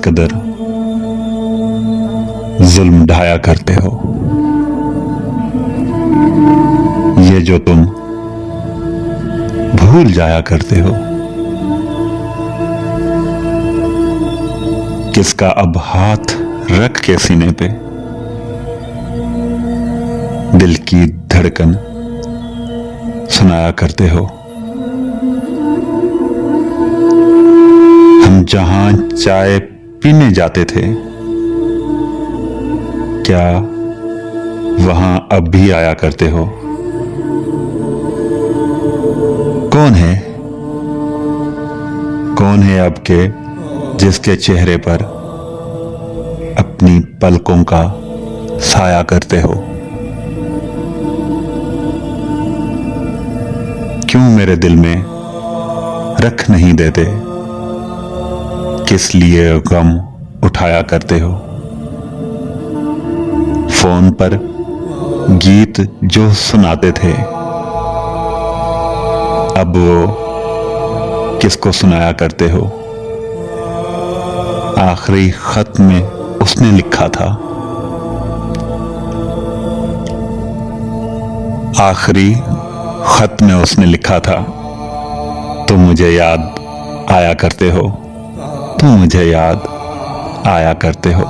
कदर जुल्म ढाया करते हो। ये जो तुम भूल जाया करते हो, किसका अब हाथ रख के सीने पे दिल की धड़कन सुनाया करते हो। हम जहां चाय पीने जाते थे, क्या वहां अब भी आया करते हो? कौन है अब के जिसके चेहरे पर अपनी पलकों का साया करते हो? क्यों मेरे दिल में रख नहीं देते? किस लिए गम उठाया करते हो? फोन पर गीत जो सुनाते थे, अब वो किसको सुनाया करते हो? आखिरी खत में उसने लिखा था, आखिरी खत में उसने लिखा था, तुम मुझे याद आया करते हो, तुम मुझे याद आया करते हो।